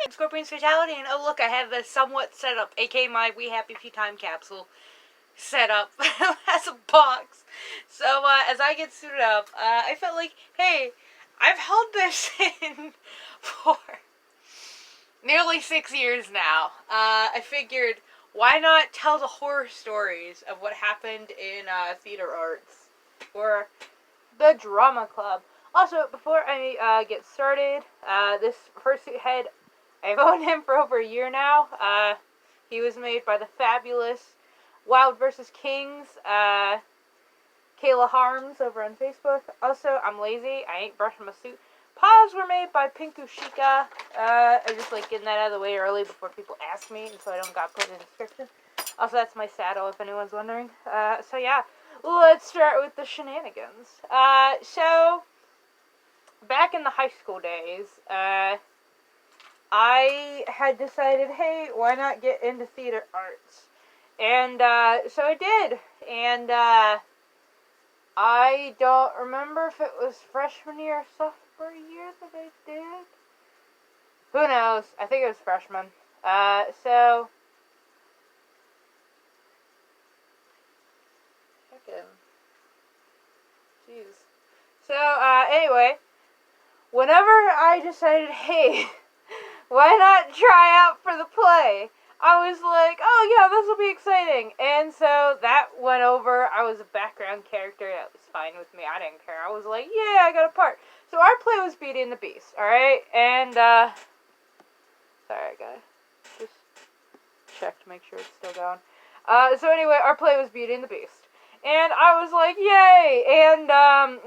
Scorpion's Fatality, and oh look, I have the somewhat set up, aka my We Happy Few time capsule set up as a box. So as I get suited up, I felt like, hey, I've held this in for nearly 6 years now. I figured, why not tell the horror stories of what happened in theater arts or the drama club. Also, before I get started, this fursuit head, I've owned him for over a year now. He was made by the fabulous Wild vs. Kings, Kayla Harms over on Facebook. Also, I'm lazy. I ain't brushing my suit. Paws were made by Pinku Shika. I just like getting that out of the way early before people ask me, and so I don't got put in the description. Also, that's my saddle, if anyone's wondering. So yeah, let's start with the shenanigans. So back in the high school days, I had decided, hey, why not get into theater arts? And so I did. And I don't remember if it was freshman year or sophomore year that I did. Who knows? I think it was freshman. So jeez. So, anyway, whenever I decided, hey, why not try out for the play? I was like, oh yeah, this will be exciting. And so that went over. I was a background character. That was fine with me. I didn't care. I was like, yeah, I got a part. So our play was Beauty and the Beast, alright? And, sorry, I gotta just check to make sure it's still going. So anyway, our play was Beauty and the Beast. And I was like, yay! And,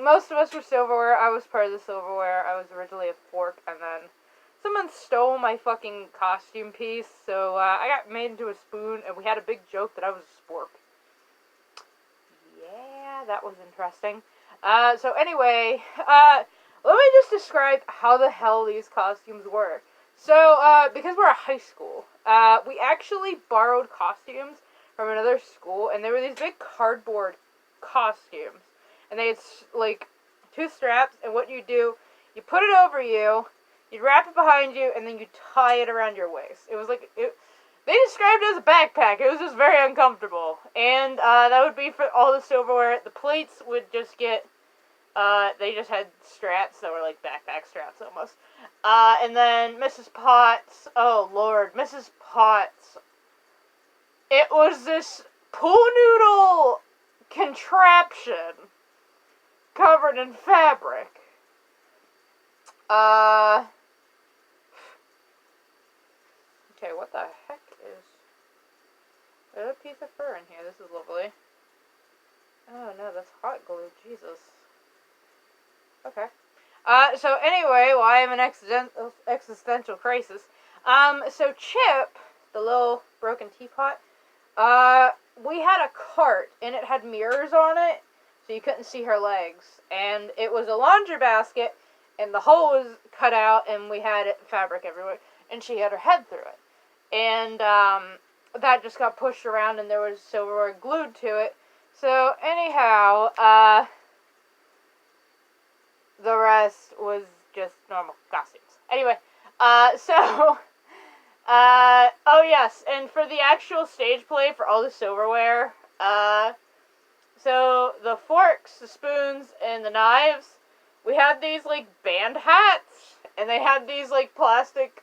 most of us were silverware. I was part of the silverware. I was originally a fork, and then someone stole my fucking costume piece, so I got made into a spoon, and we had a big joke that I was a spork. Yeah, that was interesting. So anyway, let me just describe how the hell these costumes were. So, because we're a high school, we actually borrowed costumes from another school, and they were these big cardboard costumes. And they had, like, 2 straps, and what you do, you put it over you, you wrap it behind you, and then you tie it around your waist. It was like, they described it as a backpack. It was just very uncomfortable. And that would be for all the silverware. The plates would just get, they just had straps that were like backpack straps almost. And then Mrs. Potts, oh lord, Mrs. Potts, it was this pool noodle contraption covered in fabric. Okay, what the heck is... There's a piece of fur in here. This is lovely. Oh no, that's hot glue. Jesus. Okay. So anyway, well, I have an existential crisis. So Chip, the little broken teapot, we had a cart, and it had mirrors on it, so you couldn't see her legs. And it was a laundry basket, and the hole was cut out, and we had fabric everywhere, and she had her head through it. And, that just got pushed around, and there was silverware glued to it. So, anyhow, the rest was just normal costumes. Anyway, so, oh yes, and for the actual stage play for all the silverware, so the forks, the spoons, and the knives, we had these, like, band hats, and they had these, like, plastic,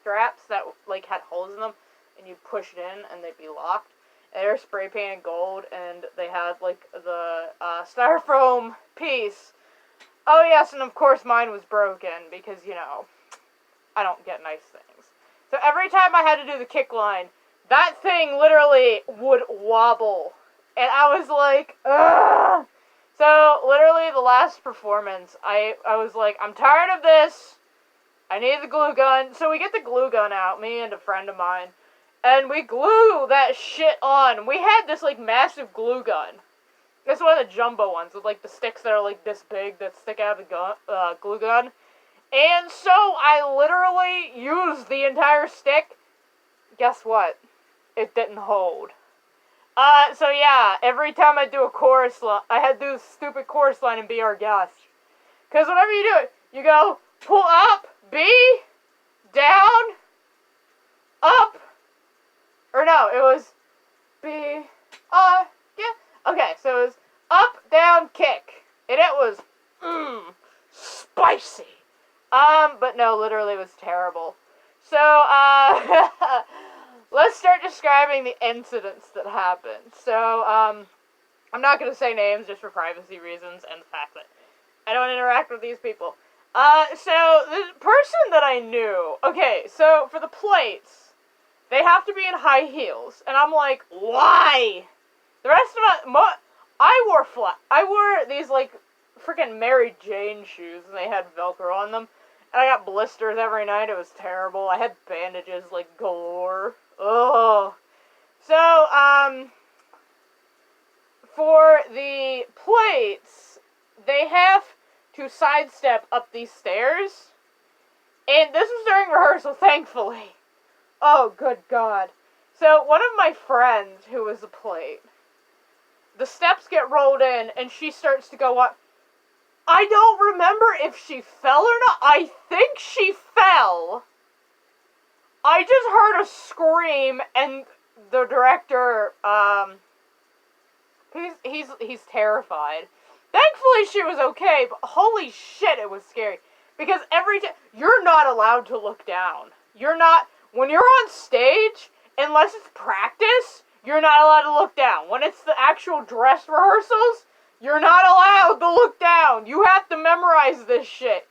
straps that, like, had holes in them, and you push it in, and they'd be locked. And they were spray painted gold, and they had, like, the, styrofoam piece. Oh, yes, and of course mine was broken, because, you know, I don't get nice things. So every time I had to do the kick line, that thing literally would wobble. And I was like, ugh! So, literally, the last performance, I was like, I'm tired of this. I need the glue gun. So we get the glue gun out, me and a friend of mine, and we glue that shit on. We had this, like, massive glue gun. It's one of the jumbo ones with, like, the sticks that are, like, this big that stick out of the glue gun. And so I literally used the entire stick. Guess what? It didn't hold. So yeah, every time I do a chorus line, I had to do this stupid chorus line and Be Our Guest. Because whenever you do it, you go, pull up, B, down, no, it was okay, so it was up, down, kick. And it was, spicy. But no, literally it was terrible. So, let's start describing the incidents that happened. So, I'm not gonna say names just for privacy reasons and the fact that I don't interact with these people. So, the person that I knew, okay, so for the plates, they have to be in high heels. And I'm like, why? The rest of I wore these, like, freaking Mary Jane shoes, and they had Velcro on them. And I got blisters every night. It was terrible. I had bandages, like, galore. Ugh. So, for the plates, they have to sidestep up these stairs. And this was during rehearsal, thankfully. Oh, good God. So, one of my friends, who was a plate, the steps get rolled in, and she starts to go up. I don't remember if she fell or not. I think she fell. I just heard a scream, and the director, he's terrified. Thankfully, she was okay, but holy shit, it was scary. Because every time, you're not allowed to look down. When you're on stage, unless it's practice, you're not allowed to look down. When it's the actual dress rehearsals, you're not allowed to look down. You have to memorize this shit.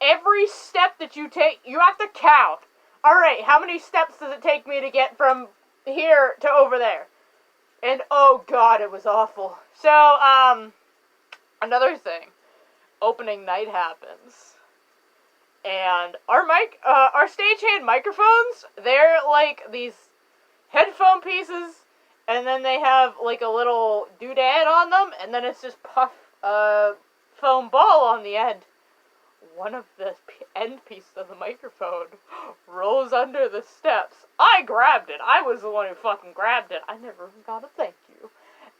Every step that you take, you have to count. Alright, how many steps does it take me to get from here to over there? And oh god, it was awful. So, another thing. Opening night happens. And our stagehand microphones, they're like these headphone pieces, and then they have like a little doodad on them, and then it's just puff foam ball on the end. One of the end pieces of the microphone rolls under the steps. I grabbed it. I was the one who fucking grabbed it. I never even got a thank you.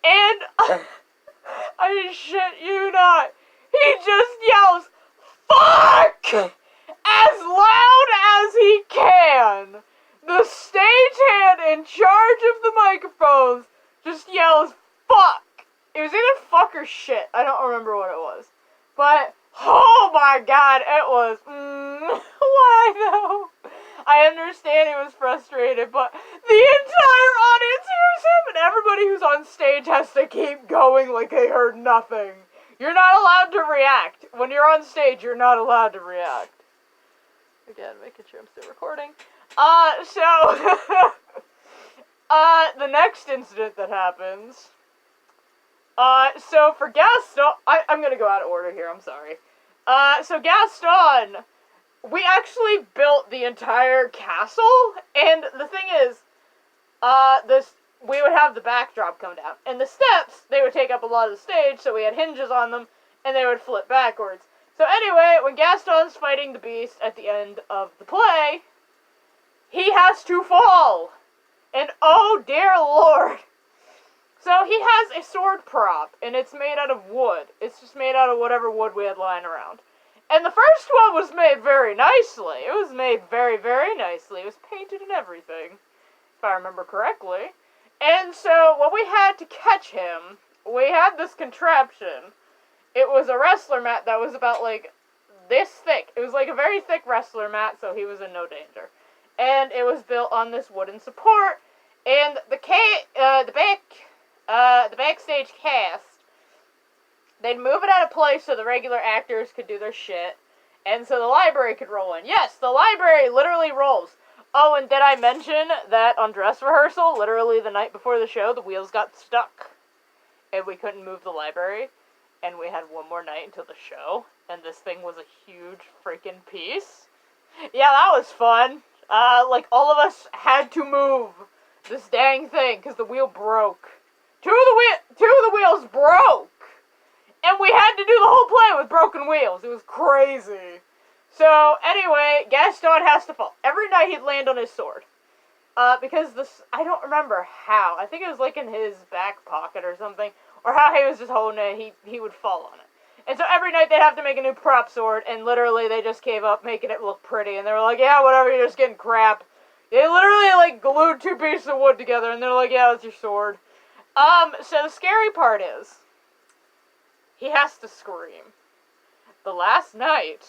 And I shit you not, he just yells, "Fuck!" as loud as he can. The stagehand in charge of the microphones just yells, "Fuck!" It was either fuck or shit. I don't remember what it was. But, oh my god, it was, why though? I understand he was frustrated, but the entire audience hears him, and everybody who's on stage has to keep going like they heard nothing. You're not allowed to react. When you're on stage, you're not allowed to react. Again, making sure I'm still recording. The next incident that happens, so for Gaston, I'm gonna go out of order here, I'm sorry. So Gaston, we actually built the entire castle, and the thing is, we would have the backdrop come down, and the steps, they would take up a lot of the stage, so we had hinges on them, and they would flip backwards. So anyway, when Gaston's fighting the beast at the end of the play, he has to fall. And oh dear lord. So he has a sword prop, and it's made out of wood. It's just made out of whatever wood we had lying around. And the first one was made very nicely. It was made very, very nicely. It was painted and everything, if I remember correctly. And so when we had to catch him, we had this contraption. It was a wrestler mat that was about, like, this thick. It was, like, a very thick wrestler mat, so he was in no danger. And it was built on this wooden support. And the backstage cast, they'd move it out of place so the regular actors could do their shit. And so the library could roll in. Yes, the library literally rolls. Oh, and did I mention that on dress rehearsal, literally the night before the show, the wheels got stuck. And we couldn't move the library. And we had one more night until the show, and this thing was a huge freaking piece. Yeah, that was fun. Like, all of us had to move this dang thing, because the wheel broke. Two of the wheels broke! And we had to do the whole play with broken wheels. It was crazy. So, anyway, Gaston has to fall. Every night he'd land on his sword. Because I don't remember how. I think it was, like, in his back pocket or something. Or how he was just holding it, he would fall on it. And so every night they'd have to make a new prop sword, and literally they just gave up making it look pretty. And they were like, yeah, whatever, you're just getting crap. They literally, like, glued 2 pieces of wood together, and they're like, yeah, that's your sword. So the scary part is, he has to scream. The last night,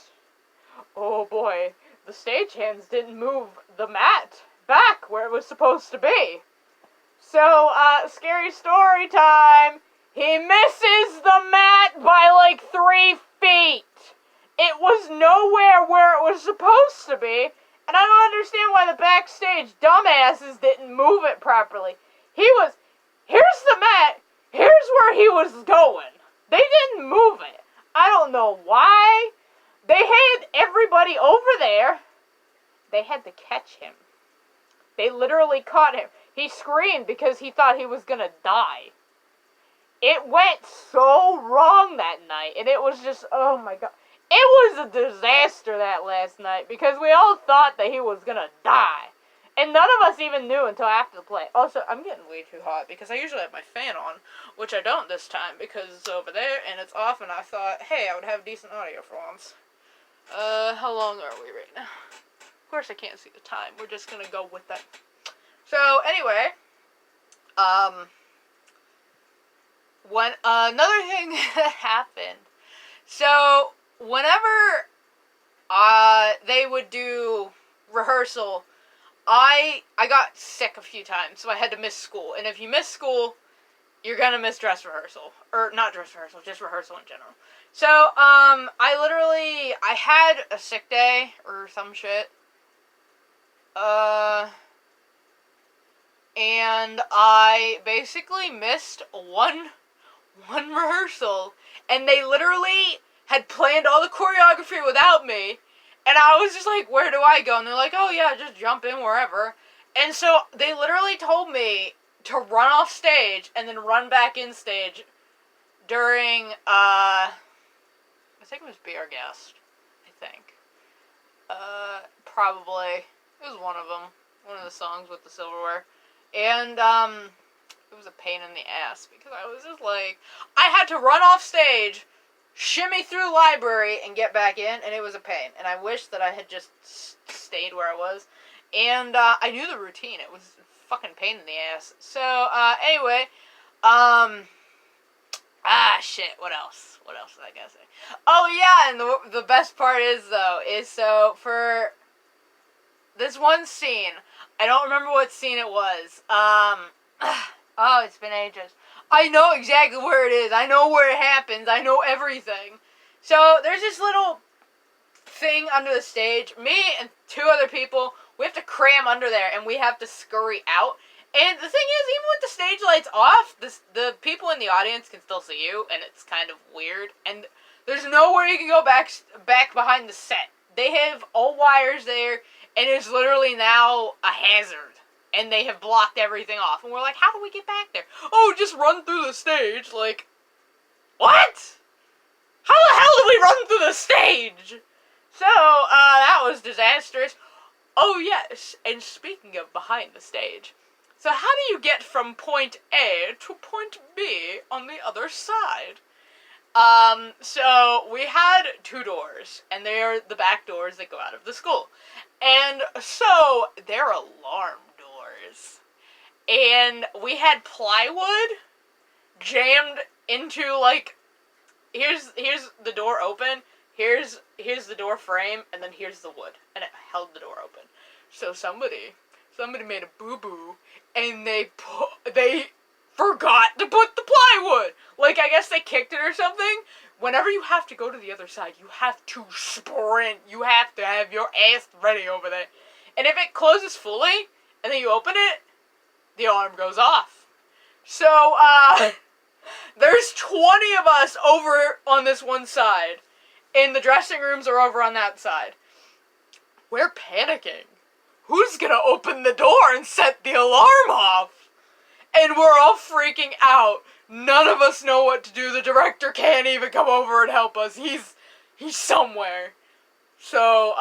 oh boy, the stagehands didn't move the mat back where it was supposed to be. So, scary story time. He misses the mat by like 3 feet. It was nowhere where it was supposed to be, and I don't understand why the backstage dumbasses didn't move it properly. Here's the mat, here's where he was going. They didn't move it. I don't know why. They had everybody over there. They had to catch him. They literally caught him. He screamed because he thought he was gonna die. It went so wrong that night, and it was just, oh my god. It was a disaster that last night, because we all thought that he was gonna die. And none of us even knew until after the play. Also, I'm getting way too hot, because I usually have my fan on, which I don't this time, because it's over there, and it's off, and I thought, hey, I would have decent audio for once. How long are we right now? Of course I can't see the time. We're just gonna go with that. So, anyway, when, another thing that happened, so, whenever, they would do rehearsal, I got sick a few times, so I had to miss school, and if you miss school, you're gonna miss dress rehearsal, or not dress rehearsal, just rehearsal in general. So, I had a sick day, or some shit, and I basically missed one rehearsal, and they literally had planned all the choreography without me, and I was just like, where do I go? And they're like, oh yeah, just jump in wherever. And so they literally told me to run off stage and then run back in stage during, I think it was Be Our Guest, I think. Probably. It was one of them. One of the songs with the silverware. And, it was a pain in the ass, because I was just like, I had to run off stage, shimmy through the library, and get back in, and it was a pain. And I wish that I had just stayed where I was. And, I knew the routine. It was a fucking pain in the ass. So, anyway, shit, what else? What else did I gotta say? Oh, yeah, and the best part is, though, so, for this one scene, I don't remember what scene it was, oh, it's been ages. I know exactly where it is. I know where it happens. I know everything. So, there's this little thing under the stage. Me and 2 other people, we have to cram under there, and we have to scurry out. And the thing is, even with the stage lights off, the people in the audience can still see you, and it's kind of weird. And there's nowhere you can go back behind the set. They have all wires there, and it's literally now a hazard. And they have blocked everything off. And we're like, how do we get back there? Oh, just run through the stage. Like, what? How the hell did we run through the stage? So, that was disastrous. Oh, yes. And speaking of behind the stage. So, how do you get from point A to point B on the other side? So, we had 2 doors. And they are the back doors that go out of the school. And so, they're alarm doors. And we had plywood jammed into, like, here's the door open, here's the door frame, and then here's the wood. And it held the door open. So somebody made a boo-boo, and they forgot to put the plywood. Like, I guess they kicked it or something. Whenever you have to go to the other side, you have to sprint. You have to have your ass ready over there. And if it closes fully, and then you open it, the alarm goes off. So, there's 20 of us over on this one side, and the dressing rooms are over on that side. We're panicking. Who's gonna open the door and set the alarm off? And we're all freaking out. None of us know what to do. The director can't even come over and help us. He's somewhere. So,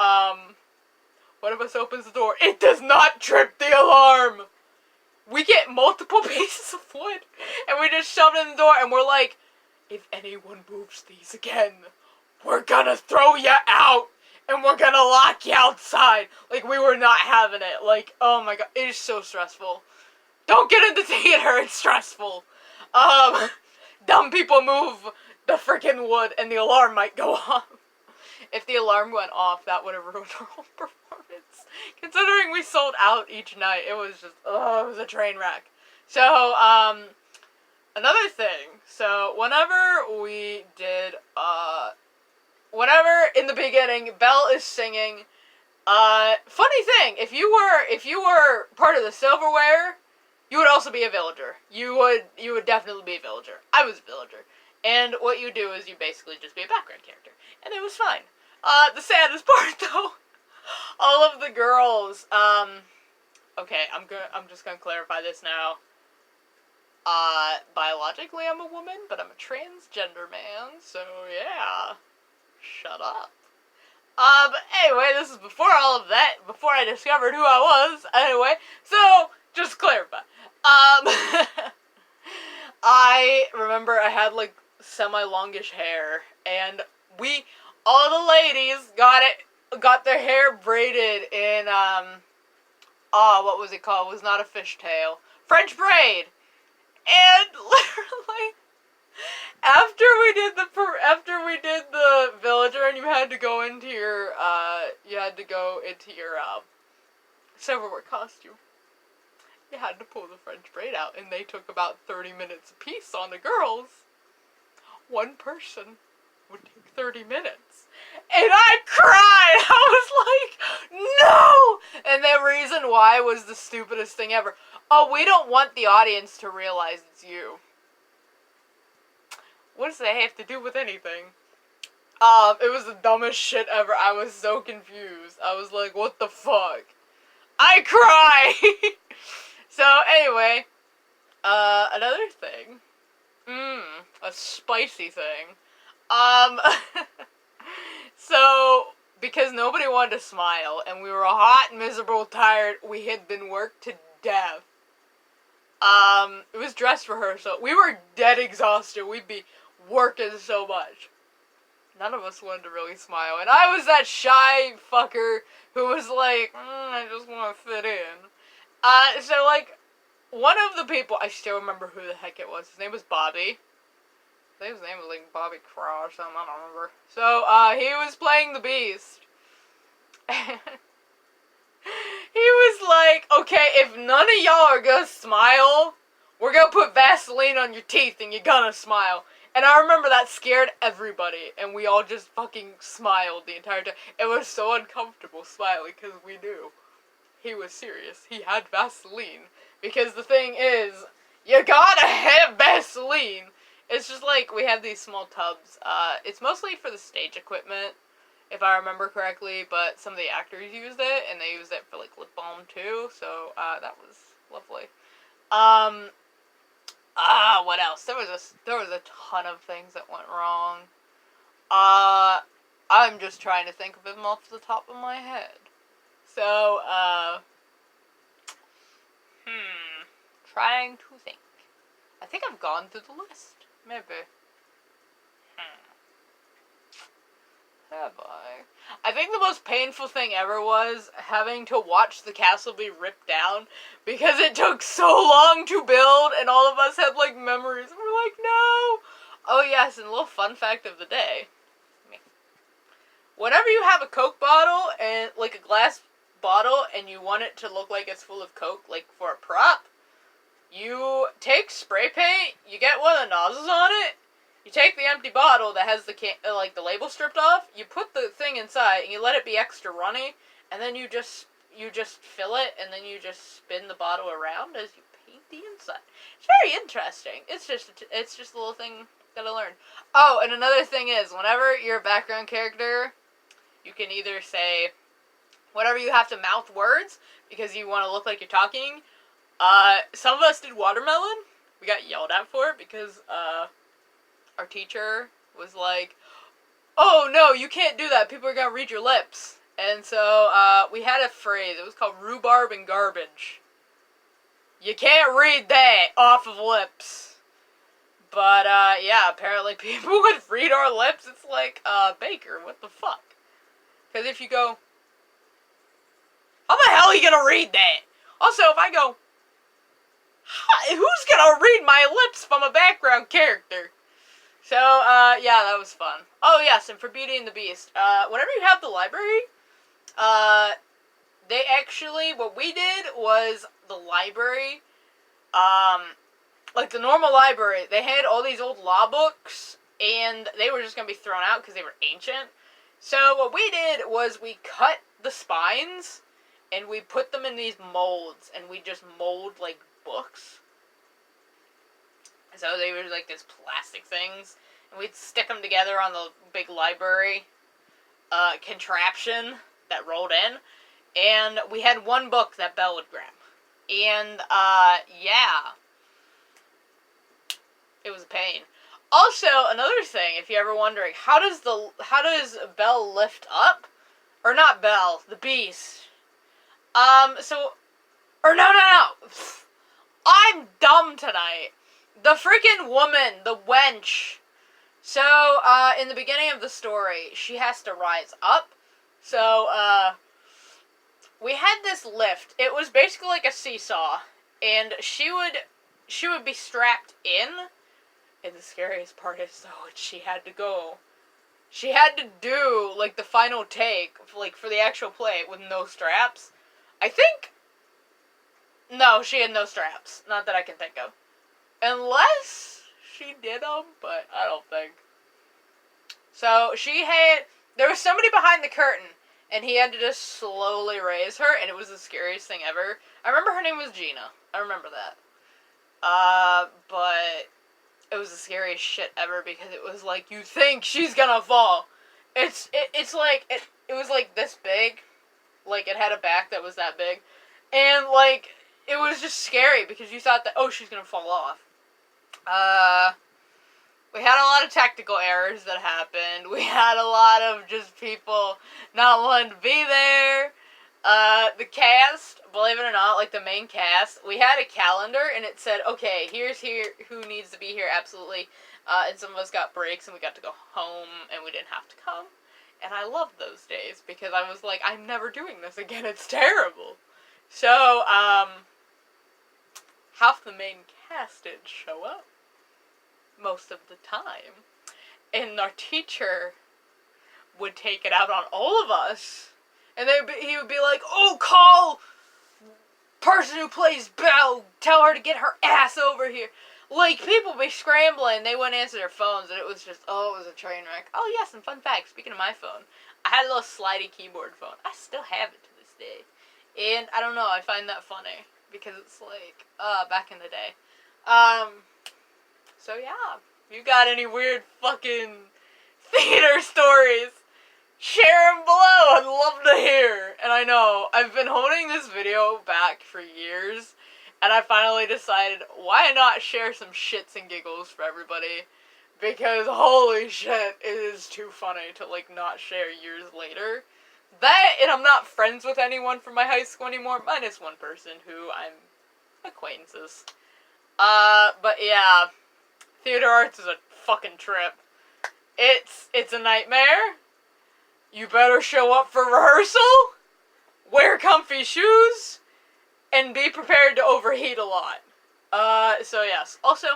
one of us opens the door. It does not trip the alarm. We get multiple pieces of wood, and we just shove it in the door, and we're like, if anyone moves these again, we're gonna throw you out. and we're gonna lock you outside. Like, we were not having it. Like, oh my god, it is so stressful. Don't get into theater, it's stressful. Dumb people move the freaking wood and the alarm might go off. If the alarm went off, that would have ruined our whole performance. Considering we sold out each night, it was just, it was a train wreck. So, another thing. So, whenever we did, whenever in the beginning, Belle is singing, funny thing, if you were part of the silverware, you would also be a villager. You would definitely be a villager. I was a villager. And what you do is you basically just be a background character. And it was fine. The saddest part, though, all of the girls, okay, I'm just gonna clarify this now. Biologically I'm a woman, but I'm a transgender man, so yeah. Shut up. But anyway, this is before all of that, before I discovered who I was, anyway, so, just to clarify. I remember I had, like, semi-longish hair, and all the ladies got their hair braided in, what was it called? It was not a fishtail. French braid! And, literally, after we did the villager and you had to go into your, silverware costume, you had to pull the French braid out, and they took about 30 minutes apiece on the girls. One person would take 30 minutes. And I cried! I was like, no! And the reason why was the stupidest thing ever. Oh, we don't want the audience to realize it's you. What does that have to do with anything? It was the dumbest shit ever. I was so confused. I was like, what the fuck? I cry! So, anyway, another thing. A spicy thing. So, because nobody wanted to smile, and we were hot, miserable, tired, we had been worked to death. It was dress rehearsal. We were dead exhausted. We'd be working so much. None of us wanted to really smile, and I was that shy fucker who was like, I just want to fit in. So, like, one of the people, I still remember who the heck it was. His name was Bobby. I think his name was, like, Bobby Craw or something, I don't remember. So, he was playing the Beast. He was like, okay, if none of y'all are gonna smile, we're gonna put Vaseline on your teeth and you're gonna smile. And I remember that scared everybody, and we all just fucking smiled the entire time. It was so uncomfortable smiling, because we knew he was serious. He had Vaseline. Because the thing is, you gotta have Vaseline. It's just like, we have these small tubs. It's mostly for the stage equipment, if I remember correctly, but some of the actors used it, and they used it for, like, lip balm, too, so, that was lovely. What else? There was a ton of things that went wrong. I'm just trying to think of them off the top of my head. So, trying to think. I think I've gone through the list. Maybe. Have I? I think the most painful thing ever was having to watch the castle be ripped down because it took so long to build and all of us had, like, memories. And we're like, no! Oh, yes, and a little fun fact of the day. Whenever you have a Coke bottle and, like, a glass bottle and you want it to look like it's full of Coke, like, for a prop, you take spray paint, you get one of the nozzles on it, you take the empty bottle that has the the label stripped off, you put the thing inside, and you let it be extra runny, and then you just fill it, and then you just spin the bottle around as you paint the inside. It's very interesting. It's just a little thing that I learned. Oh, and another thing is, whenever you're a background character, you can either say, whenever you have to mouth words, because you want to look like you're talking, some of us did watermelon. We got yelled at for it, because, our teacher was like, oh, no, you can't do that. People are going to read your lips. And so, we had a phrase. It was called rhubarb and garbage. You can't read that off of lips. But, yeah, apparently people would read our lips. It's like, Baker, what the fuck? Because if you go, how the hell are you gonna read that? Also, if I go, who's gonna read my lips from a background character? So, yeah, that was fun. Oh, yes, and for Beauty and the Beast, whenever you have the library, they actually, what we did was the library, like the normal library, they had all these old law books, and they were just gonna be thrown out because they were ancient. So what we did was we cut the spines, and we put them in these molds, and we just mold, like, books. So they were, like, these plastic things, and we'd stick them together on the big library contraption that rolled in, and we had one book that Belle would grab. And, yeah. It was a pain. Also, another thing, if you're ever wondering, how does Belle lift up? Or not Belle, the Beast. No. I'm dumb tonight. The freaking woman, the wench. So, in the beginning of the story, she has to rise up. So, we had this lift. It was basically like a seesaw. And she would be strapped in. And the scariest part is, though, she had to go. She had to do, like, the final take, like, for the actual play with no straps. I think... No, she had no straps. Not that I can think of. Unless she did them, but I don't think. So, there was somebody behind the curtain, and he had to just slowly raise her, and it was the scariest thing ever. I remember her name was Gina. I remember that. But it was the scariest shit ever, because it was like, you think she's gonna fall. It was like this big. Like, it had a back that was that big. And, like, it was just scary, because you thought that, oh, she's gonna fall off. We had a lot of technical errors that happened. We had a lot of just people not wanting to be there. The cast, believe it or not, like the main cast, we had a calendar, and it said, okay, here's who needs to be here, absolutely. And some of us got breaks, and we got to go home, and we didn't have to come. And I loved those days, because I was like, I'm never doing this again, it's terrible. So, half the main cast didn't show up. Most of the time. And our teacher would take it out on all of us. And he would be like, oh, call person who plays Belle, tell her to get her ass over here. Like, people would be scrambling, they wouldn't answer their phones, and it was just, it was a train wreck. Oh, yes, and fun fact, speaking of my phone, I had a little slidey keyboard phone. I still have it to this day. And, I don't know, I find that funny, because it's like, back in the day. So, yeah, if you got any weird fucking theater stories, share them below. I'd love to hear. And I know, I've been holding this video back for years, and I finally decided, why not share some shits and giggles for everybody? Because, holy shit, it is too funny to, like, not share years later. That, and I'm not friends with anyone from my high school anymore, minus one person who I'm acquaintances. But yeah, theater arts is a fucking trip. It's a nightmare. You better show up for rehearsal, wear comfy shoes, and be prepared to overheat a lot. So yes. Also,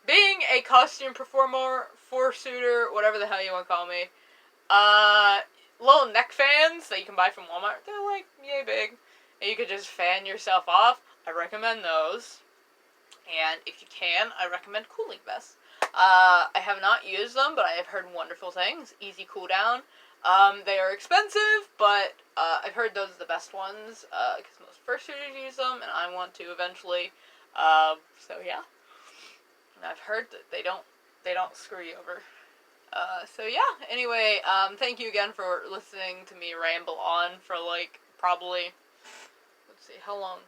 being a costume performer, fursuiter, whatever the hell you want to call me, little neck fans that you can buy from Walmart, they're like, yay big, and you could just fan yourself off. I recommend those. And if you can, I recommend cooling vests. I have not used them, but I have heard wonderful things. Easy cool down. They are expensive, but I've heard those are the best ones, because most fursuiters use them, and I want to eventually. So yeah. And I've heard that they don't screw you over. So yeah, anyway, thank you again for listening to me ramble on for, like, probably, let's see, how long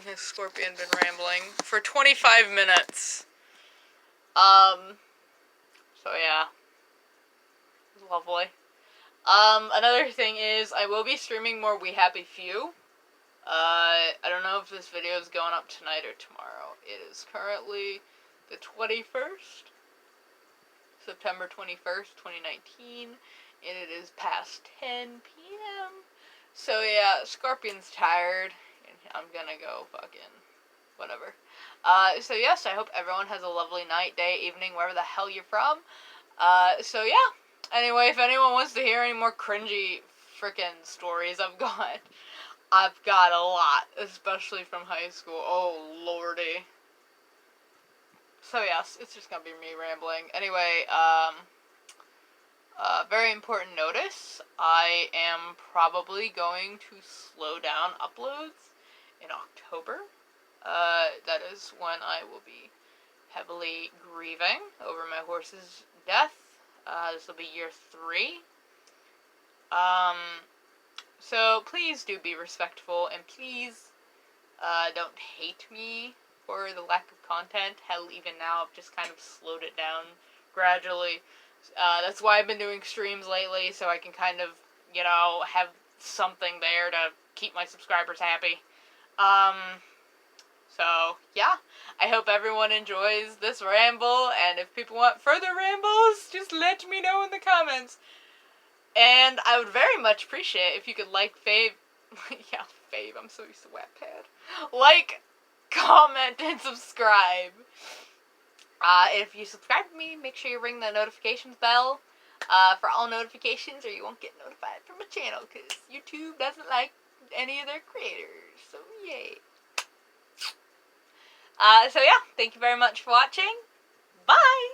has Scorpion been rambling? For 25 minutes. So yeah. Lovely. Another thing is, I will be streaming more We Happy Few. I don't know if this video is going up tonight or tomorrow. It is currently the 21st. September 21st, 2019. and it is past 10 p.m. So yeah, Scorpion's tired, and I'm gonna go fucking whatever. So yes, I hope everyone has a lovely night, day, evening, wherever the hell you're from. So yeah. Anyway, if anyone wants to hear any more cringy frickin' stories I've got a lot, especially from high school. Oh lordy. So yes, it's just gonna be me rambling. Anyway, very important notice. I am probably going to slow down uploads in October. That is when I will be heavily grieving over my horse's death. This will be year 3. So please do be respectful, and please, don't hate me for the lack of content. Hell, even now, I've just kind of slowed it down gradually. That's why I've been doing streams lately, so I can kind of, have something there to keep my subscribers happy. So, yeah. I hope everyone enjoys this ramble, and if people want further rambles, just let me know in the comments. And I would very much appreciate if you could like, fave, yeah, fave, I'm so used to Wattpad. Like, comment, and subscribe. If you subscribe to me, make sure you ring the notifications bell for all notifications, or you won't get notified from my channel, because YouTube doesn't like any of their creators, so yay. So yeah, thank you very much for watching. Bye!